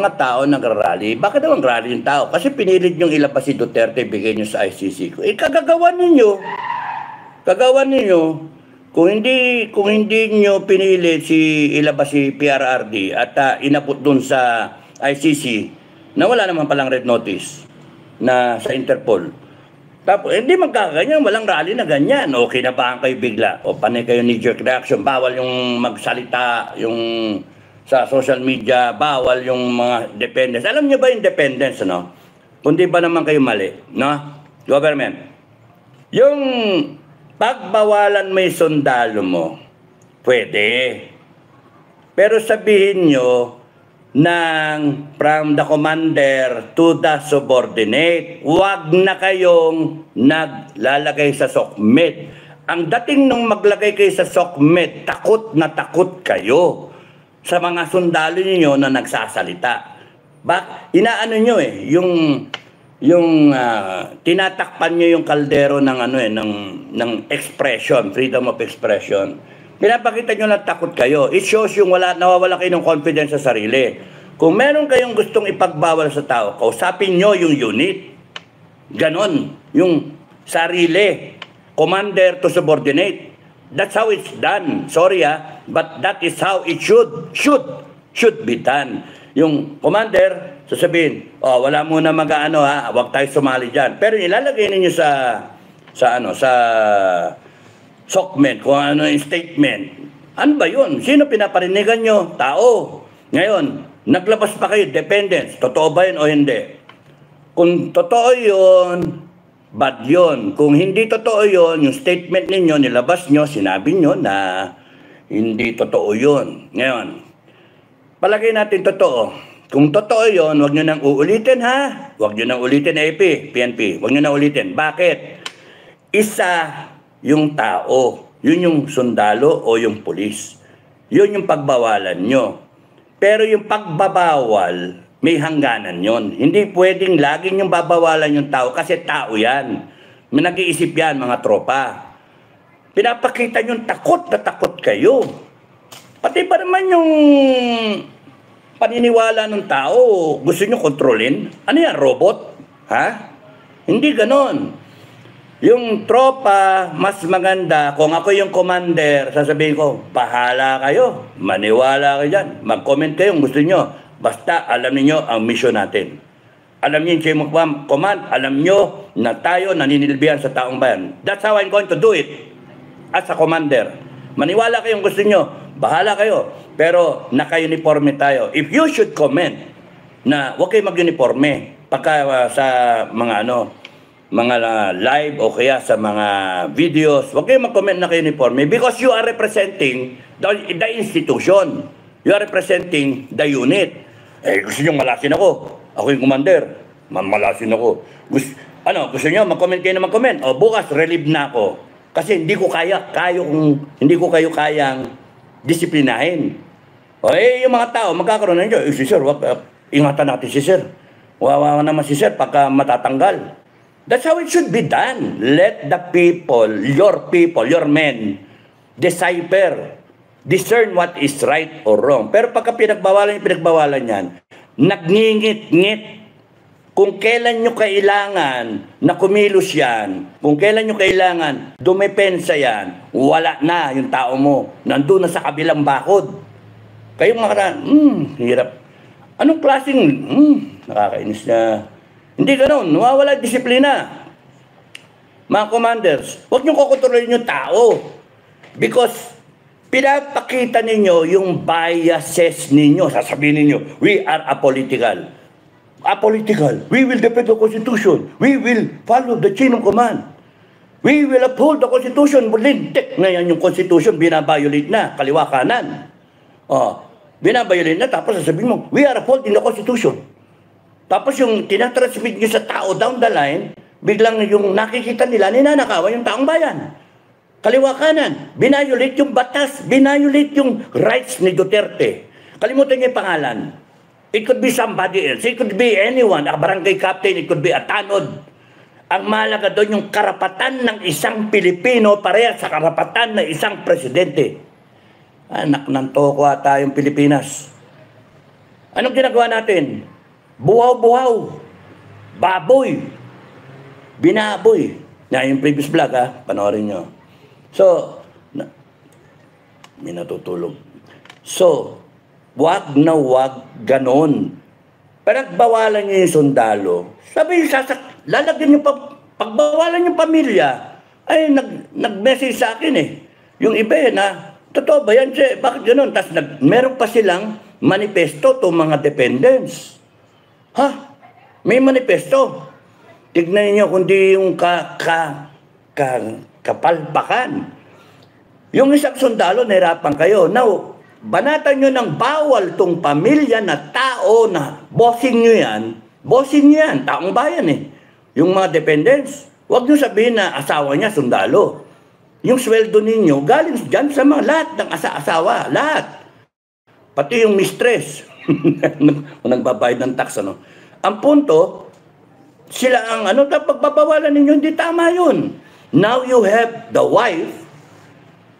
mga tao nagrarally. Bakit daw ang rally yung tao? Kasi pinilit niyong ilabas si Duterte, bigay niyo sa ICC. Kagagawa ninyo, kung hindi niyo pinilit ilabas si PRRD at inabot dun sa ICC, na wala naman palang red notice na sa Interpol. Tapos, hindi magkaganyan, walang rally na ganyan. Okay na ba kayo bigla? O panay kayo knee-jerk reaction, bawal yung magsalita, yung sa social media, bawal yung mga dependents. Alam niyo ba yung dependents, no? Kundi ba naman kayo mali, no? Government. Yung pagbawalan mo yung sundalo mo, pwede. Pero sabihin nyo, from the commander to the subordinate, huwag na kayong naglalagay sa sokmed. Ang dating nung maglagay kayo sa sokmed, takot na takot kayo sa mga sundalo niyo na nagsasalita. Inaano nyo tinatakpan nyo yung kaldero ng expression, freedom of expression. Pinapakita nyo na takot kayo. It shows yung nawawala kayo ng confidence sa sarili. Kung meron kayong gustong ipagbawal sa tao, kausapin nyo yung unit. Ganon. Yung sarili. Commander to subordinate. That's how it's done. Sorry but that is how it should be done. Yung commander, sasabihin, wala muna huwag tayo sumali dyan. Pero ilalagay ninyo sa sokmed, kung ano yung statement. Ano ba yun? Sino pinaparinigan nyo? Tao. Ngayon, naglabas pa kayo, dependents. Totoo ba yun o hindi? Kung totoo yun, bad yun. Kung hindi totoo yun, yung statement ninyo, nilabas nyo, sinabi nyo na hindi totoo yun. Ngayon, palagay natin totoo. Kung totoo yun, huwag nyo nang uulitin Huwag nyo nang ulitin AP, PNP. Huwag nyo nang ulitin. Bakit? Isa yung tao. Yun yung sundalo o yung pulis. Yun yung pagbawalan nyo. Pero yung pagbabawal, may hangganan yon. Hindi pwedeng laging yung babawalan yung tao kasi tao yan. May nag-iisip yan, mga tropa. Pinapakita nyo takot na takot kayo. Pati pa naman yung paniniwala ng tao, gusto nyo kontrolin? Ano yan, robot? Hindi ganon. Yung tropa, mas maganda, kung ako yung commander, sasabihin ko, bahala kayo, maniwala kayo dyan, mag-comment kayo kung gusto nyo. Basta alam niyo ang mission natin. Alam niyo yung command, alam niyo na tayo naninilbihan sa taong bayan. That's how I'm going to do it as a commander. Maniwala kayong gusto nyo, bahala kayo. Pero naka-uniforme tayo. If you should comment na huwag kayo mag-uniforme pagka sa mga live o kaya sa mga videos, huwag kayo mag-comment na kayo-uniforme because you are representing the institution. You are representing the unit. Gusto nyo malasin ako. Ako yung commander. Malasin ako. Gusto nyo mag-comment kayo na mag-comment. Bukas, relieve na ako. Kasi hindi ko kayo kayang disiplinahin. Yung mga tao, magkakaroon na nyo. Si sir, ingatan natin si sir. Wawa naman si sir pagka matatanggal. That's how it should be done. Let the people, your men, discern what is right or wrong. Pero pagka pinagbawalan yan, nagngingit-ngit. Kung kailan nyo kailangan na kumilos yan, kung kailan nyo kailangan dumepensa yan, wala na yung tao mo. Nandun na sa kabilang bakod. Kayong mga hirap. Anong klaseng, nakakainis na. Hindi ganoon, nawawala disiplina. Mga commanders, huwag nyo kukontrolin yung tao. Because pinapakita ninyo yung biases ninyo. Sasabihin ninyo, we are apolitical. Apolitical. We will defend the Constitution. We will follow the chain of command. We will uphold the Constitution. Lintik na yan yung Constitution, binabiolate na, kaliwa kanan. Binabiolate na, tapos sasabihin mo, we are upholding the Constitution. Tapos yung tinatransmit nyo sa tao down the line, biglang yung nakikita nila, ninanakawan yung taong bayan. Kaliwa kanan, binayolate yung batas, binayolate yung rights ni Duterte. Kalimutan niyo yung pangalan. It could be somebody else. It could be anyone. A barangay captain, it could be a tanod. Ang mahalaga doon yung karapatan ng isang Pilipino pareha sa karapatan ng isang presidente. Anak ng toko ata yung Pilipinas. Anong ginagawa natin? Buhaw-buhaw, baboy, binaboy. Na yung previous vlog, panoorin nyo. So, may natutulog. So, wag na wag ganon. Pinagbawalan niyo yung sundalo. Sabi yung lalagyan niyo pagbawalan yung pamilya, ay nag-message sa akin Yung iba na, totoo ba yan? Bakit ganon? Tapos meron pa silang manifesto to mga dependents. May manifesto. Tignan niyo kundi yung kapalpakan. Yung isang sundalo, nahirapan kayo. Now, banatan nyo ng bawal tong pamilya na tao na bossing nyo yan, taong bayan Yung mga dependents, huwag nyo sabihin na asawa niya, sundalo. Yung sweldo ninyo, galing dyan sa mga lahat ng asawa, lahat. Pati yung mistress, nagbabayad ng tax, Ang punto, sila ang pagbabawalan ninyo, hindi tama yun. Now you have the wife,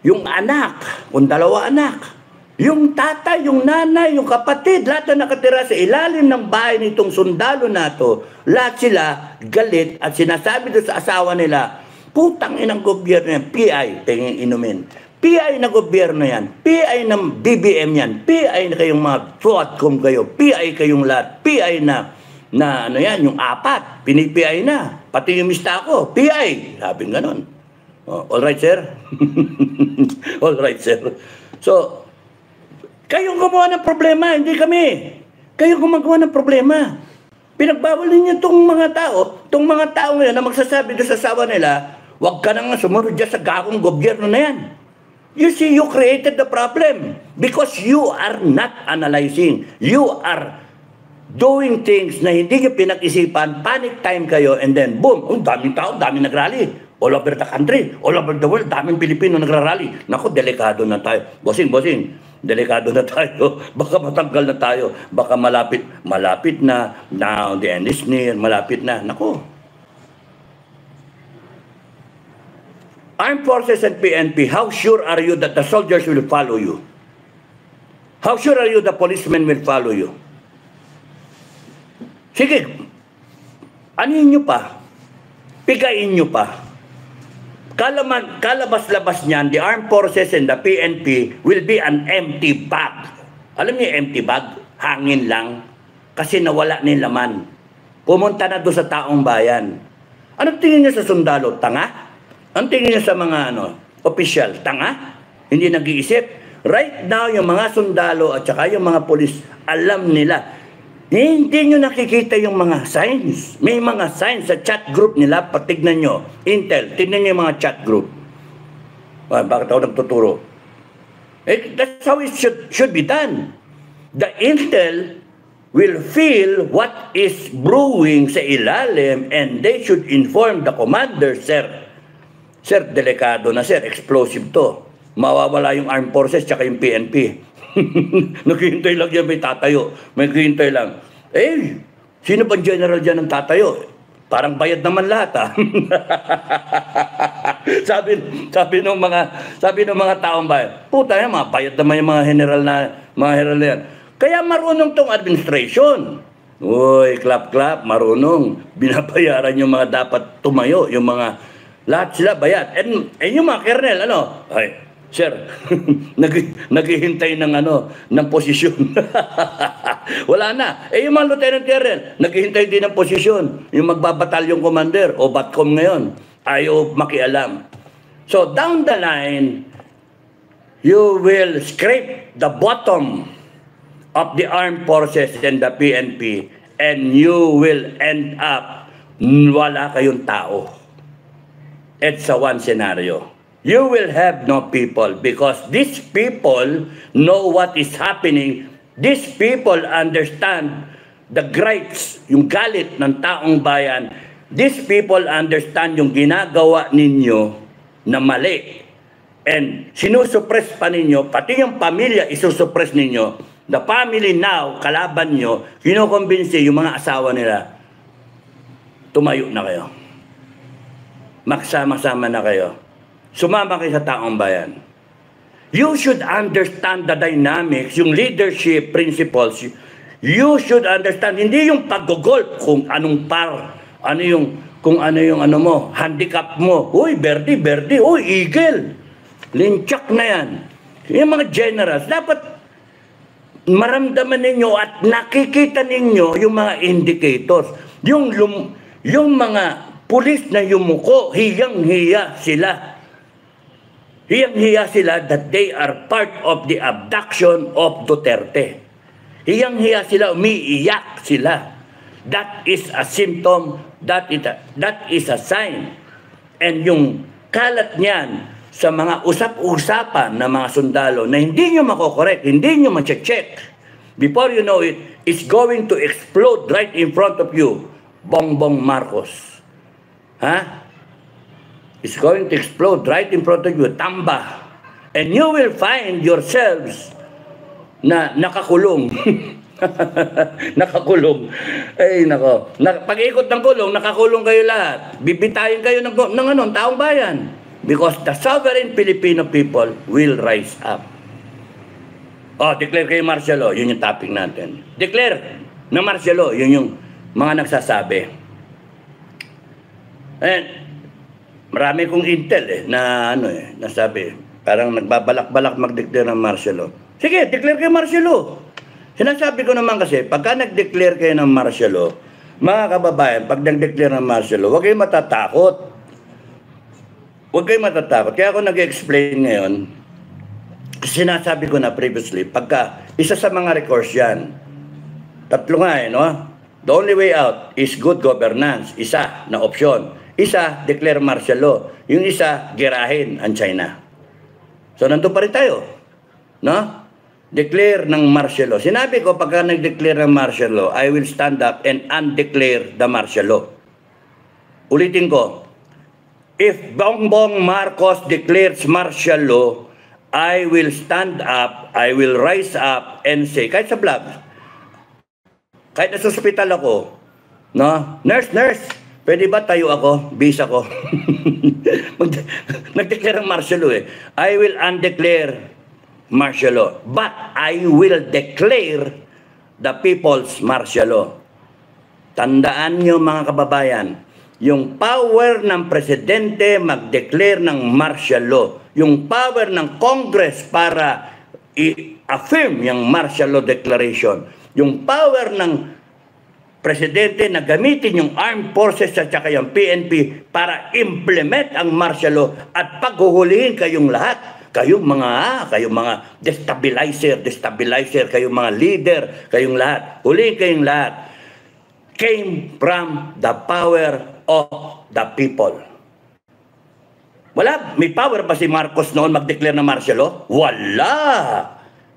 yung anak, kung dalawa anak, yung tatay, yung nanay, yung kapatid, lahat na nakatira sa ilalim ng bahay nitong sundalo na to, lahat sila galit at sinasabi doon sa asawa nila, putang inang gobyerno yan, PI, tingin inumin. PI na gobyerno yan, PI ng BBM yan, PI na kayong mga SWATCOM kayo, PI kayong lahat, PI na yung apat, pini-PI na. Pati yung mista ko, PI. Sabi ganon. All right, sir? All right, sir. So, kayong gumawa ng problema, hindi kami. Kayong gumagawa ng problema. Pinagbawal ninyo itong mga tao ngayon na magsasabi doon sa asawa nila, huwag ka nang sumunod dyan sa gagong gobyerno na yan. You see, you created the problem because you are not analyzing. You are doing things na hindi nyo pinag-isipan, panic time kayo, and then boom, daming tao, daming nagrally. All over the country, all over the world, daming Pilipino nagrarally. Naku, delikado na tayo. Bossing, delikado na tayo. Baka matanggal na tayo. Baka malapit na. Now the end is near, malapit na. Naku. Armed Forces and PNP, how sure are you that the soldiers will follow you? How sure are you the policemen will follow you? Sige, anin nyo pa, pigain nyo pa. Kalabas-labas niyan, the Armed Forces and the PNP will be an empty bag. Alam niyo empty bag? Hangin lang. Kasi nawala ng laman. Pumunta na doon sa taong bayan. Anong tingin niya sa sundalo? Tanga? Anong tingin niya sa mga opisyal? Tanga? Hindi nag-iisip? Right now, yung mga sundalo at saka yung mga polis, alam nila. Hindi nyo nakikita yung mga signs. May mga signs sa chat group nila. Patignan nyo. Intel, tignan nyo yung mga chat group. Bakit ako nagtuturo? That's how it should be done. The Intel will feel what is brewing sa ilalim and they should inform the commander, sir. Sir, delikado na sir. Explosive to. Mawawala yung armed forces tsaka yung PNP. Naghihintay lang yan, may tatayo. May naghihintay lang. Sino bang general dyan ng tatayo? Parang bayad naman lahat, sabi ng mga taong bayan, puta yan, mga bayad naman yung mga general na yan. Kaya marunong tong administration. Uy, clap, marunong. Binabayaran yung mga dapat tumayo, yung mga, lahat sila bayad. And yung mga kernel, sir, naghihintay ng posisyon. Wala na. Yung mga lieutenant colonel, naghihintay din ng posisyon. Yung magbabatalyong commander o BATCOM ngayon, ayaw makialam. So down the line, you will scrape the bottom of the armed forces and the PNP and you will end up wala kayong tao. It's a one scenario. You will have no people because these people know what is happening. These people understand the gripes, yung galit ng taong bayan. These people understand yung ginagawa ninyo na mali. And sinusuppress pa ninyo, pati yung pamilya isusuppress ninyo. The family now, kalaban nyo, kinukumbinsi yung mga asawa nila, tumayo na kayo. Magsama-sama na kayo. Sumama kayo sa taong bayan. You should understand the dynamics, yung leadership principles, You should understand, hindi yung pag-golf kung anong par, kung ano yung ano mo, handicap mo. Uy, birdie, uy, eagle. Linchak na yan. Yung mga generals, dapat maramdaman ninyo at nakikita ninyo yung mga indicators. Yung mga pulis na yumuko, hiyang-hiya sila. Hiyang-hiya sila that they are part of the abduction of Duterte. Hiyang-hiya sila, umiiyak sila. That is a symptom, that is a sign. And yung kalat niyan sa mga usap-usapan ng mga sundalo na hindi nyo makokorek, hindi nyo ma-check. Before you know it, it's going to explode right in front of you. Bongbong Marcos. It's going to explode right in front of you. Tamba. And you will find yourselves na nakakulong. Nakakulong. Ay, nako. Pag-ikot ng kulong, nakakulong kayo lahat. Bibitayin kayo ng taong bayan. Because the sovereign Filipino people will rise up. Declare kayo martial law. Yun yung topic natin. Declare na martial law. Yun yung mga nagsasabi. And marami kong intel nasabi. Parang nagbabalak-balak mag-declare ng martial law. Sige, declare kayo martial law. Sinasabi ko naman kasi, pagka nag-declare kayo ng martial law, mga kababayan, pag nag-declare ng martial law, huwag kayong matatakot. Huwag kayong matatakot. Kaya ako nag-explain ngayon, sinasabi ko na previously, pagka isa sa mga recourse yan, tatlo nga no? The only way out is good governance. Isa na opsyon. Isa, declare martial law. Yung isa, gerahin ang China. So, nandun pa rin tayo. No? Declare ng martial law. Sinabi ko, pagka nag-declare ng martial law, I will stand up and undeclare the martial law. Ulitin ko, if Bongbong Marcos declares martial law, I will stand up, I will rise up and say, kahit sa vlog, kahit nasa hospital ako, no? Nurse, pwede ba tayo ako? Bis ako. Nag-declare ng martial law I will undeclare martial law. But I will declare the people's martial law. Tandaan nyo mga kababayan, yung power ng presidente mag-declare ng martial law, yung power ng Congress para i-affirm yung martial law declaration, yung power ng presidente na gamitin yung armed forces at saka yung PNP para implement ang martial law at paghuhulihin kayong lahat. Kayong mga destabilizer, kayong mga leader, kayong lahat, hulihin kayong lahat, came from the power of the people. May power ba si Marcos noon mag-declare ng martial law? Wala!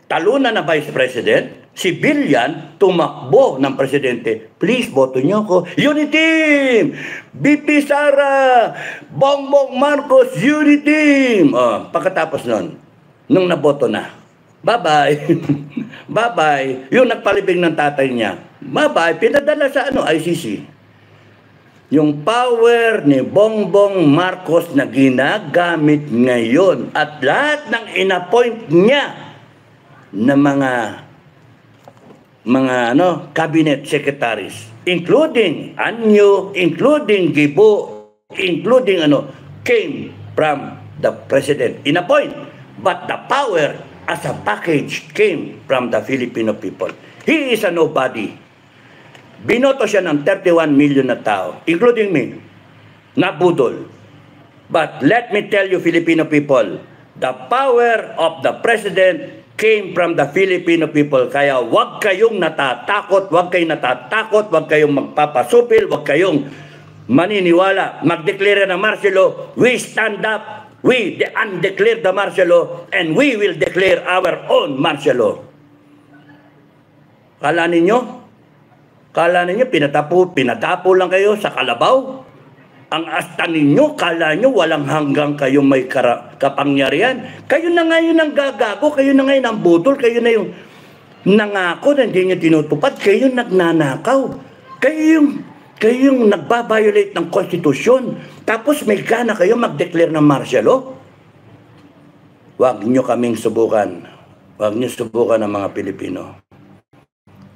Talunan na Vice President, si Billian tumakbo ng presidente. Please, boto niyo ako. Unity Team! BP Sara! Bongbong Marcos, Unity Team! Pagkatapos nun, nung naboto na, bye-bye. Bye-bye. Yung nagpalibing ng tatay niya, bye-bye. Pinadala sa ICC. Yung power ni Bongbong Marcos na ginagamit ngayon at lahat ng inappoint niya na mga cabinet secretaries, including Anyo, including Gibo, including came from the president in a point, but the power as a package came from the Filipino people. He is a nobody. Binoto siya ng 31 million na tao, including me, nabudol. But let me tell you, Filipino people, the power of the president came from the Filipino people. Kaya wag kayong natatakot, wag kayong magpapasupil, wag kayong maniniwala. Mag-declare ng martial law, we stand up, we undeclare the martial law, and we will declare our own martial law. Kala ninyo, pinatapo lang kayo sa kalabaw? Ang asta ninyo, kala nyo walang hanggang kayo may kapangyarihan. Kayo na ngayon ang gagago, kayo na ngayon ang budol, kayo na yung nangako na hindi nyo tinutupad, kayo yung nagnanakaw. Kayo yung nagbabiolate ng konstitusyon. Tapos may gana kayo mag-declare ng martial law. Huwag nyo kaming subukan. Huwag nyo subukan ang mga Pilipino.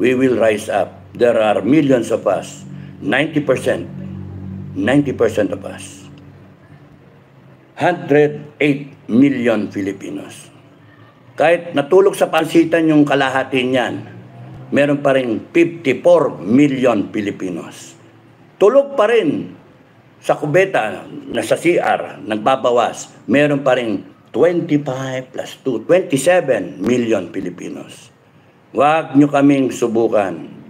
we will rise up. There are millions of us, 90% of us, 108 million Filipinos. Kahit natulog sa pansitan yung kalahati niyan, meron pa rin 54 million Filipinos. Tulog pa rin sa kubeta, nasa CR, nagbabawas, meron pa rin 25 plus 2, 27 million Filipinos. Huwag nyo kaming subukan.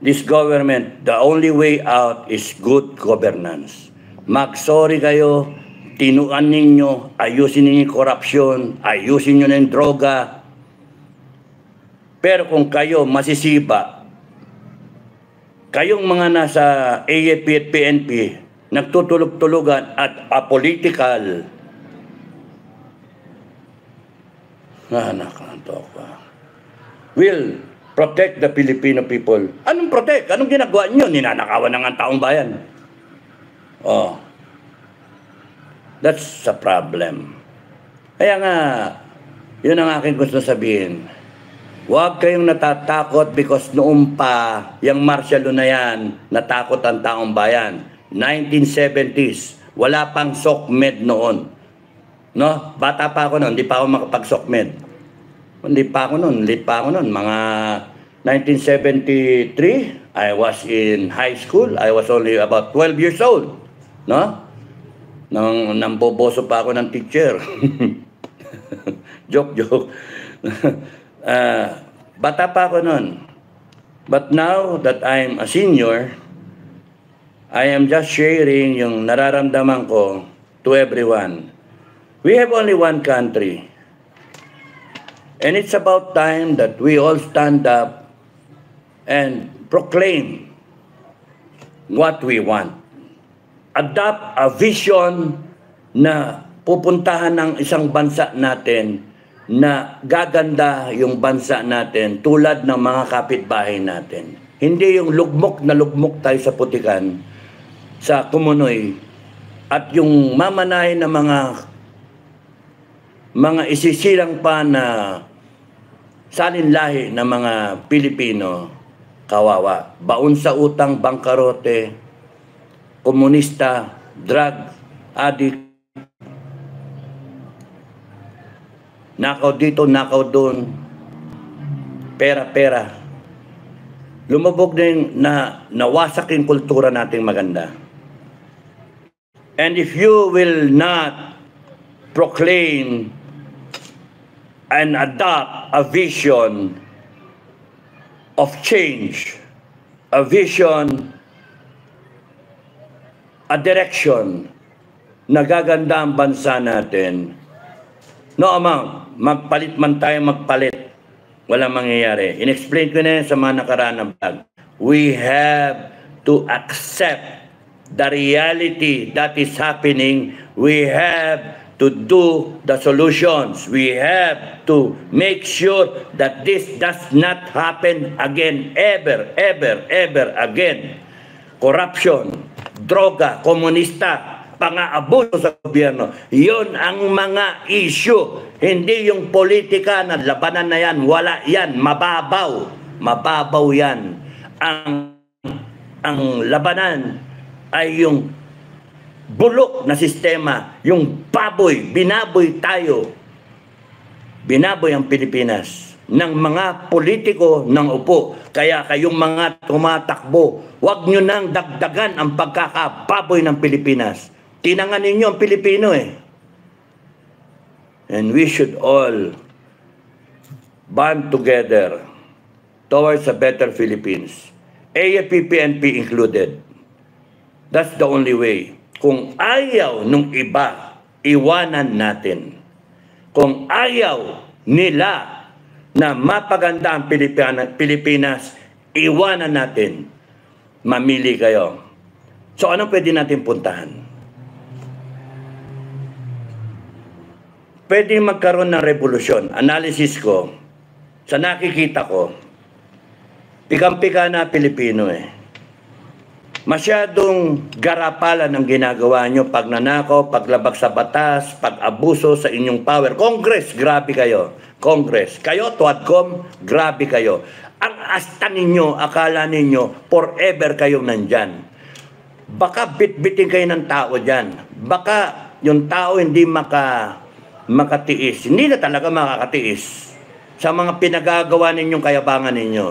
This government, the only way out is good governance. Mag-sorry kayo, tinuan ninyo, ayusin ninyo yung korupsyon, ayusin nyo na yung droga. Pero kung kayo masisiba, kayong mga nasa AFP at PNP, nagtutulog-tulugan at apolitical, nakakantok pa, will protect the Filipino people. Anong protect? Anong ginagawa nyo? Ninanakawan ng taong bayan. Oh. That's the problem. Kaya nga, yun ang aking gusto sabihin. Huwag kayong natatakot because noong pa, yung martial law na yan, natakot ang taong bayan. 1970s, wala pang SOCMED noon. No? Bata pa ako noon, hindi pa ako makapag-SOCMED. Hindi pa ako noon, late pa ako noon. Mga 1973, I was in high school. I was only about 12 years old. No? Namboboso pa ako ng teacher. Joke. Bata pa ako noon. But now that I'm a senior, I am just sharing yung nararamdaman ko to everyone. We have only one country. And it's about time that we all stand up and proclaim what we want. Adopt a vision na pupuntahan ng isang bansa natin na gaganda yung bansa natin tulad ng mga kapitbahay natin. Hindi yung lugmok na lugmok tayo sa putikan, sa kumunoy, at yung mamanahin na mga isisilang pa na salinlahi ng mga Pilipino, kawawa. Baon sa utang, bangkarote, komunista, drug addict, nakaw dito, nakaw doon, pera-pera. Lumabog na yung nawasak yung kultura nating maganda. And if you will not proclaim and adopt a vision of change, a vision, a direction na gaganda ang bansa natin, no amount, magpalit man tayo magpalit, walang mangyayari. In-explain ko na yan sa mga nakaraan ng vlog. We have to accept the reality that is happening. We have to do the solutions. We have to make sure that this does not happen again, ever again. Corruption, droga, komunista, pang-aabuso sa gobyerno. Yun ang mga issue. Hindi yung politika na labanan na yan. Wala yan. Mababaw. Mababaw yan. Ang labanan ay yung bulok na sistema. Yung baboy. Binaboy tayo. Binaboy ang Pilipinas ng mga politiko ng upo. Kaya kayong mga tumatakbo, huwag nyo nang dagdagan ang pagkakababoy ng Pilipinas. Tinangan ninyo ang Pilipino eh. And we should all band together towards a better Philippines. AFP, PNP included. That's the only way. Kung ayaw nung iba, iwanan natin. Kung ayaw nila na mapaganda ang Pilipinas, iwanan natin. Mamili kayo. So anong pwede natin puntahan? Pwede magkaroon ng revolusyon. Analysis ko, sa nakikita ko, pikam-pika na Pilipino eh. Masyadong garapalan ang ginagawa nyo, pagnanakaw, paglabag sa batas, pag-abuso sa inyong power. Congress, grabe kayo. Congress. Kayo, Tuadcom, grabe kayo. Ang asta ninyo, akala ninyo, forever kayong nandyan. Baka bit-bitin kayo ng tao dyan. Baka yung tao hindi makatiis. Hindi na talaga makakatiis sa mga pinagagawa ninyong kayabangan ninyo.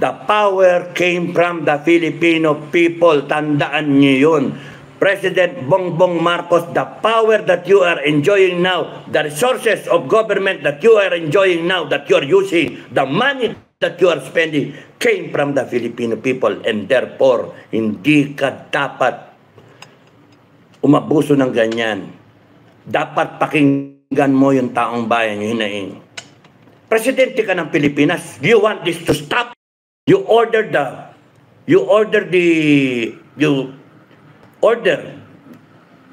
The power came from the Filipino people. Tandaan niyo yun. President Bongbong Marcos, the power that you are enjoying now, the resources of government that you are enjoying now, that you are using, the money that you are spending, came from the Filipino people. And therefore, hindi ka dapat umabuso ng ganyan. Dapat pakinggan mo yung taong bayan, yung hinaing. Presidente ka ng Pilipinas, do you want this to stop? You order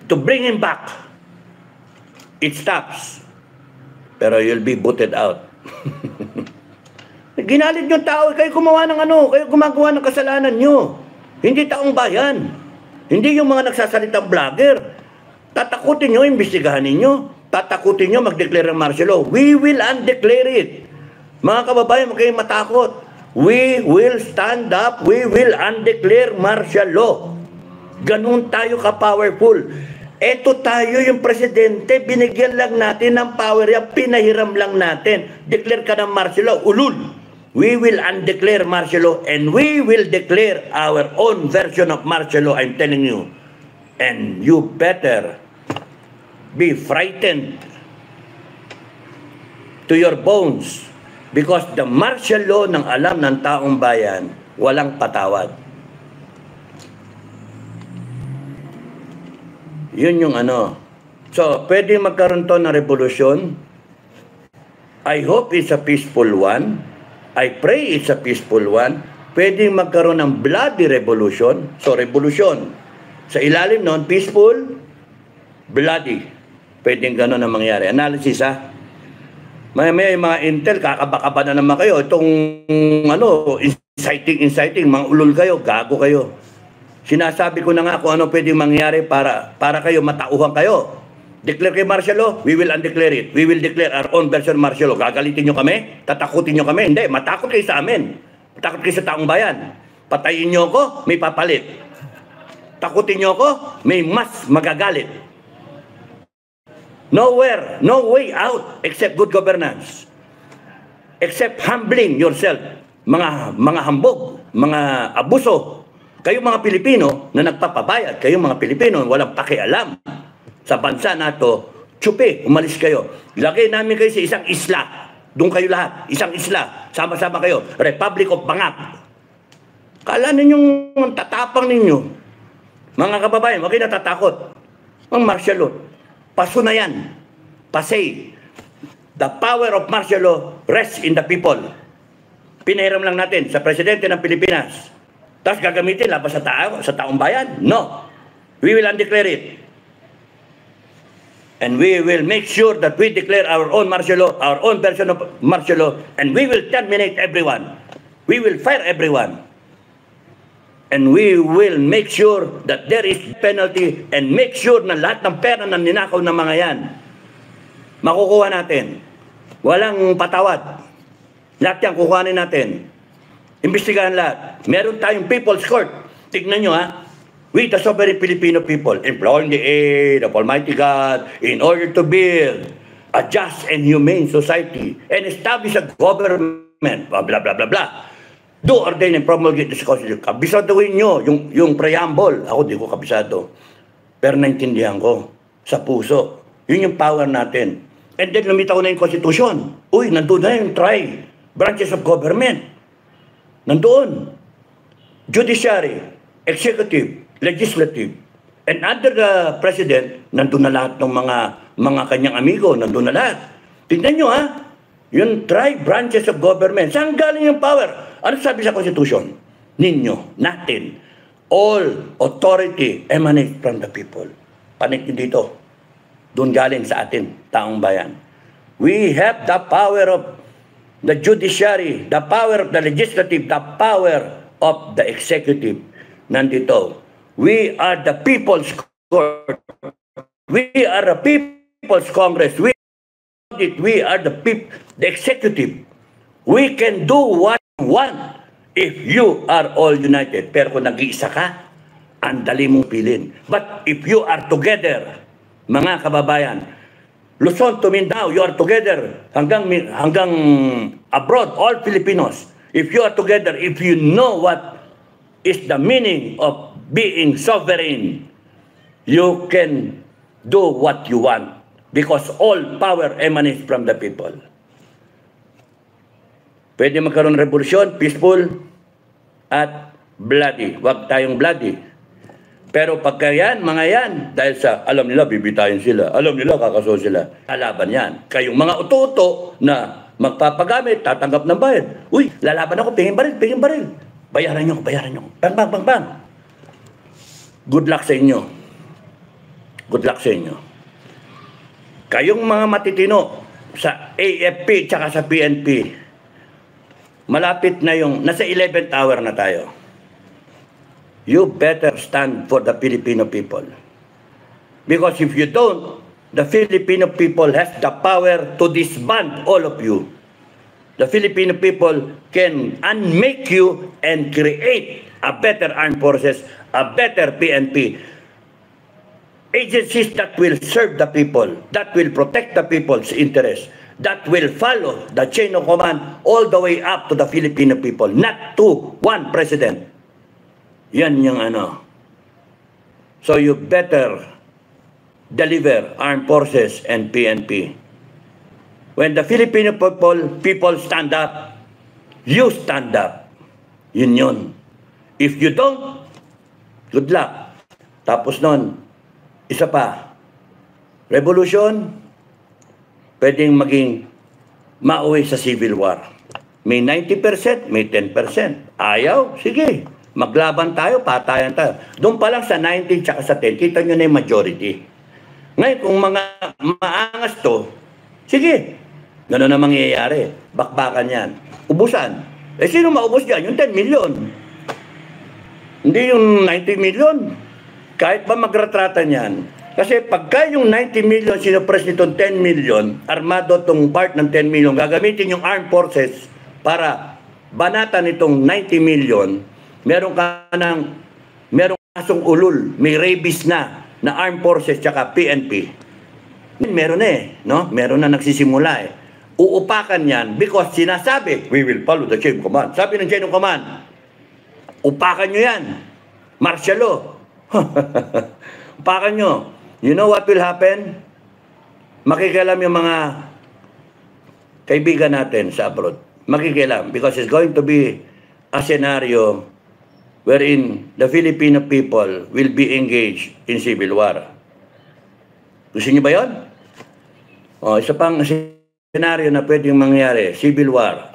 to bring him back. It stops. Pero you'll be booted out. Ginalit yung tao, kayo gumawa ng kayo gumagawa ng kasalanan nyo. Hindi taong bayan. Hindi yung mga nagsasalitang vlogger. Tatakutin nyo, imbestigahan ninyo. Tatakutin nyo, mag-declare ng martial law. We will undeclare it. Mga kababayan, huwag kayong matakot. We will stand up, we will undeclare martial law. Ganun tayo ka-powerful. Eto tayo yung presidente, binigyan lang natin ng power yan, pinahiram lang natin. Declare ka ng martial law, ulul. We will undeclare martial law and we will declare our own version of martial law, I'm telling you. And you better be frightened to your bones because the martial law ng alam ng taong bayan, walang patawad. Yun yung So, pwede magkaroon to ng revolusyon. I hope it's a peaceful one. I pray it's a peaceful one. Pwede magkaroon ng bloody revolution. So, revolution. Sa ilalim nun, peaceful, bloody. Pwedeng gano'n ang mangyari. Analysis, ha? May mga intel, kakabaka na naman kayo. Itong, inciting, mga ulol kayo, gago kayo. Sinasabi ko na nga kung ano pwedeng mangyari para kayo matauhan kayo. Declare kayo martial law, we will undeclare it. We will declare our own version of martial law. Gagalitin nyo kami? Tatakutin nyo kami? Hindi, matakot kayo sa amin. Matakot kayo sa taong bayan. Patayin nyo ako, may papalit. Takutin nyo ako, may mas magagalit. Nowhere, no way out except good governance. Except humbling yourself. Mga hambog, mga abuso. Kayo mga Pilipino na nagpapabayad, kayo mga Pilipino walang pakialam sa bansa na to, tsupi, umalis kayo. Lagay namin kayo sa isang isla. Doon kayo lahat, isang isla. Sama-sama kayo. Republic of Bangap. Kala ninyong tatapang ninyo. Mga kababayan, huwag kayo natatakot. Ang martial law, paso na yan. Pasay. The power of martial law rests in the people. Pinahiram lang natin sa presidente ng Pilipinas. Tapos gagamitin laban sa taong bayan? No. We will undeclare it. And we will make sure that we declare our own martial law, our own version of martial law, and we will terminate everyone. We will fire everyone. And we will make sure that there is penalty and make sure na lahat ng pera na ninakaw ng mga yan, makukuha natin. Walang patawad. Lahat yan kukuhanin natin. Imbestigahan lahat. Meron tayong People's Court. Tignan nyo, ha? We, the sovereign Filipino people, employing the aid of Almighty God in order to build a just and humane society and establish a government, blah, blah, blah, blah, blah. Do ordain and promulgate this Constitution. Kabisaduhin nyo yung preamble. Ako, di ko kabisado. Pero naintindihan ko sa puso. Yun yung power natin. And then lumitaw na yung Constitution. Uy, nandun na yung branches of government. Nandoon. Judiciary, executive, legislative. And under the president, nandun na lahat ng mga kanyang amigo. Nandun na lahat. Tignan nyo, ha? Yung branches of government. Saan galing yung power? Ano sabi sa Constitution? Ninyo, natin. All authority emanates from the people. Panik dito. Doon galing sa atin, taong bayan. We have the power of the judiciary, the power of the legislative, the power of the executive. Nandito. We are the People's Court. We are the People's Congress. We are the executive. We can do what one if you are all united. Pero kung nag-iisa ka, ang dali mong pilin. But if you are together, mga kababayan, Luzon to Mindanao, you are together hanggang abroad, all Filipinos. If you are together, if you know what is the meaning of being sovereign, you can do what you want because all power emanates from the people. Pwede magkaroon revolusyon, peaceful at bloody. Huwag tayong bloody. Pero pagka yan, mga yan, dahil sa alam nila, bibitayin sila. Alam nila, kakaso sila. Lalaban yan. Kayong mga uto-uto na magpapagamit, tatanggap ng bayad. Uy, lalaban ako, pingin baril. Bayaran nyo. Bang. Good luck sa inyo. Kayong mga matitino sa AFP tsaka sa PNP, malapit na nasa 11th hour na tayo. You better stand for the Filipino people. Because if you don't, the Filipino people has the power to disband all of you. The Filipino people can unmake you and create a better armed forces, a better PNP. Agencies that will serve the people, that will protect the people's interests, that will follow the chain of command all the way up to the Filipino people, not to one president. Yan yung ano. So you better deliver armed forces and PNP. When the Filipino people stand up, you stand up. Yun. If you don't, good luck. Tapos nun, isa pa, revolution, pwedeng maging mauwi sa civil war. May 90%, may 10%. Ayaw? Sige. Maglaban tayo, patayan tayo. Doon pa lang sa 90 tsaka sa 10, kita nyo na yung majority. Ngayon, kung mga maangas to, sige, gano'n na mangyayari. Bakbakan yan. Ubusan. Sino maubos dyan? Yung 10 million. Hindi yung 90 million. Kahit ba magretrata niyan. Kasi pagka yung 90 million, sinupres nitong 10 million, armado tong part ng 10 million, gagamitin yung armed forces para banatan itong 90 million, merong kasong ulul, may rabies na armed forces tsaka PNP. Meron no? Meron na nagsisimula Uupakan yan because sinasabi, we will follow the chain of command. Sabi ng chain of command, upakan nyo yan. Martial law. Upakan nyo. You know what will happen? Makikialam yung mga kaibigan natin sa abroad. Makikialam because it's going to be a scenario wherein the Filipino people will be engaged in civil war. Gusto niyo ba yun? Isa pang senaryo na pwedeng mangyari, civil war.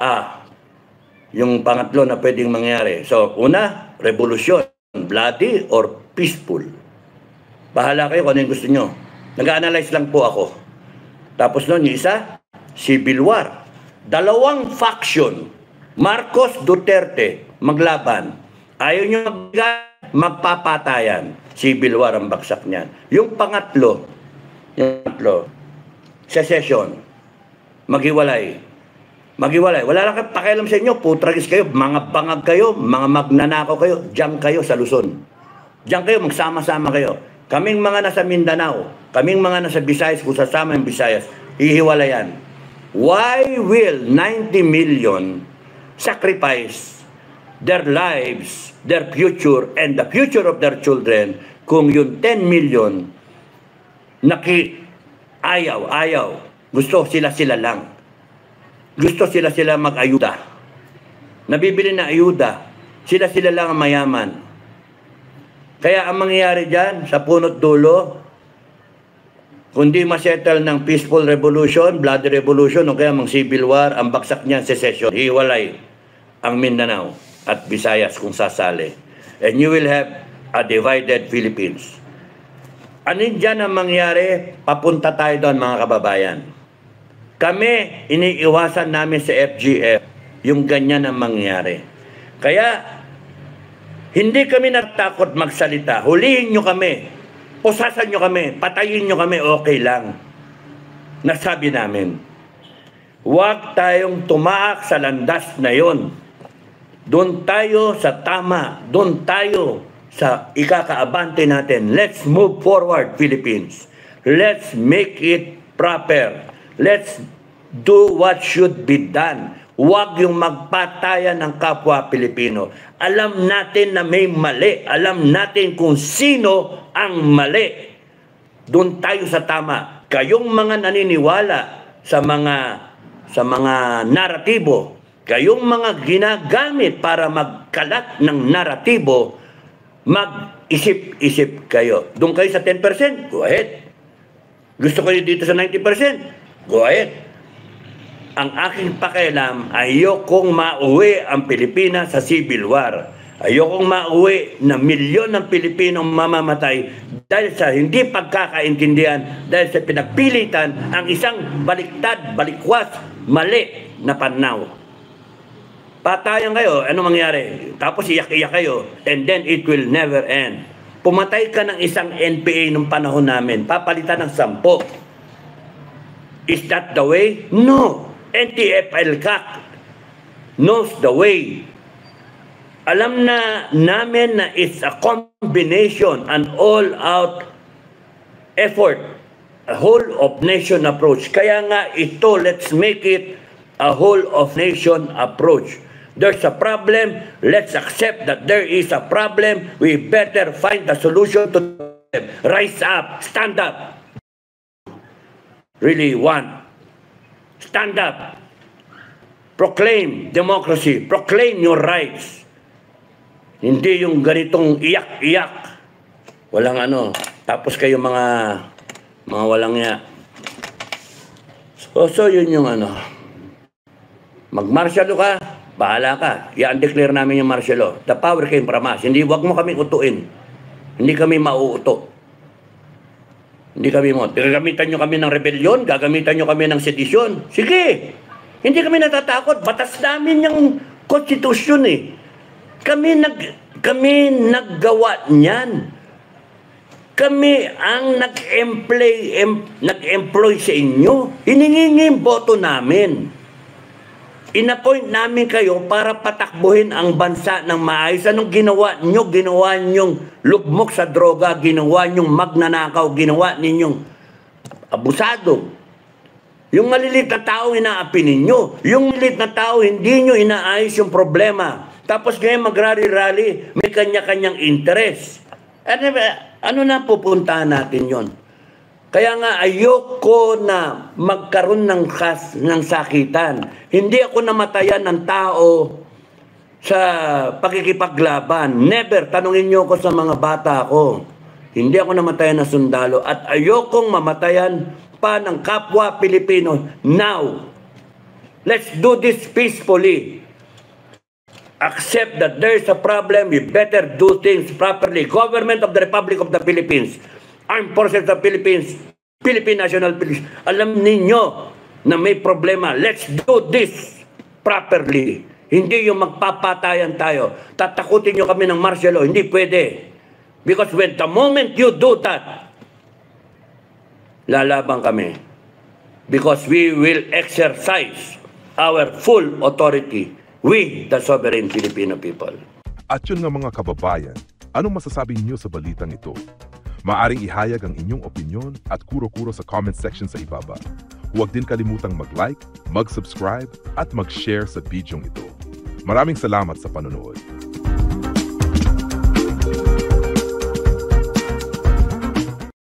Yung pangatlo na pwedeng mangyari. So, una, revolution, bloody or peaceful. Bahala kayo kung ano yung gusto nyo. Nag-analyze lang po ako. Tapos nun, yung isa, civil war. Dalawang faction, Marcos Duterte, maglaban. Ayaw nyo magpapatayan. Civil war ang baksak niyan. Yung pangatlo, secession, maghiwalay. Wala lang kayo pakialam sa inyo, putragis kayo, mga bangag kayo, mga magnanakaw kayo, diyan kayo sa Luzon. Diyan kayo, magsama-sama kayo. Kaming mga nasa Mindanao, kaming mga nasa Visayas, kung sasama yung Visayas, hihiwalayan. Why will 90 million sacrifice their lives, their future, and the future of their children kung yung 10 million ayaw. Gusto sila lang. Gusto sila mag-ayuda. Nabibili na ayuda. Sila lang ang mayaman. Kaya ang mangyayari dyan, sa punot dulo, kundi masettle ng peaceful revolution, bloody revolution, o kaya mang civil war, ang baksak niyan, secession, hiwalay ang Mindanao at Visayas kung sasali. And you will have a divided Philippines. Ano dyan ang mangyari? Papunta tayo doon, mga kababayan. Kami, iniiwasan namin sa FGF yung ganyan ang mangyari. Kaya, hindi kami natakot magsalita. Hulihin nyo kami. Pusasan nyo kami. Patayin nyo kami. Okay lang. Nasabi namin. Huwag tayong tumaak sa landas na yon. Doon tayo sa tama. Doon tayo sa ikakaabante natin. Let's move forward, Philippines. Let's make it proper. Let's do what should be done. Huwag yung magpatayan ng kapwa Pilipino. Alam natin na may mali. Alam natin kung sino ang mali. Doon tayo sa tama. Kayong mga naniniwala sa mga naratibo, kayong mga ginagamit para magkalat ng naratibo, mag-isip-isip kayo. Doon kayo sa 10%, go ahead. Gusto kayo dito sa 90%, go ahead. Ang aking pakialam, ayokong mauwi ang Pilipinas sa civil war. Ayokong mauwi na milyon ng Pilipinong mamamatay dahil sa hindi pagkakaintindihan, dahil sa pinagpilitan ang isang baliktad, balikwas, mali na pananaw. Patayan kayo, ano mangyari? Tapos iyak-iyak kayo, and then it will never end. Pumatay ka ng isang NPA nung panahon namin, papalitan ng 10. Is that the way? No. NTF-ELCAC knows the way. Alam na namin na it's a combination, an all-out effort, a whole-of-nation approach. Kaya nga ito, let's make it a whole-of-nation approach. There's a problem, let's accept that there is a problem. We better find the solution to them. Rise up, stand up. Really want. Stand up. Proclaim democracy. Proclaim your rights. Hindi yung ganitong iyak-iyak. Walang ano. Tapos kayo mga walang ya. So yun yung ano. Mag-martial law ka, bahala ka. I-declare namin yung martial law. The power came from us. Hindi, wag mo kami utuin. Hindi kami mauuto. Hindi kami mo. Gagamitan nyo kami ng rebellion, gagamitan nyo kami ng sedisyon. Sige. Hindi kami natatakot. Batas namin yung konstitusyon eh. Kami naggawa niyan. Kami ang nag-employ sa inyo. Hiningi boto namin. Inappoint namin kayo para patakbuhin ang bansa ng maayos. Anong ginawa nyo? Ginawa nyong lugmok sa droga, ginawa nyong magnanakaw, ginawa ninyong abusado. Yung malilit na tao inaapi ninyo. Yung malilit na tao hindi nyo inaayos yung problema. Tapos ngayon magrari-rally, may kanya-kanyang interest. Ano na pupuntahan natin yon? Kaya nga ayoko na magkaroon ng sakitan. Hindi ako namatayan ng tao sa pakikipaglaban. Never. Tanungin niyo ako sa mga bata ko. Hindi ako namatayan ng sundalo. At ayokong mamatayan pa ng kapwa Pilipino. Now, let's do this peacefully. Accept that there is a problem. We better do things properly. Government of the Republic of the Philippines. Armed Forces of the Philippines, Philippine National Police, alam ninyo na may problema. Let's do this properly. Hindi yung magpapatayan tayo. Tatakutin nyo kami ng martial law. Hindi pwede. Because when the moment you do that, lalaban kami. Because we will exercise our full authority. We, the sovereign Filipino people. At yun nga mga kababayan, anong masasabi niyo sa balitang ito? Maaring ihayag ang inyong opinyon at kuro-kuro sa comment section sa ibaba. Huwag din kalimutang mag-like, mag-subscribe at mag-share sa bidyong ito. Maraming salamat sa panonood.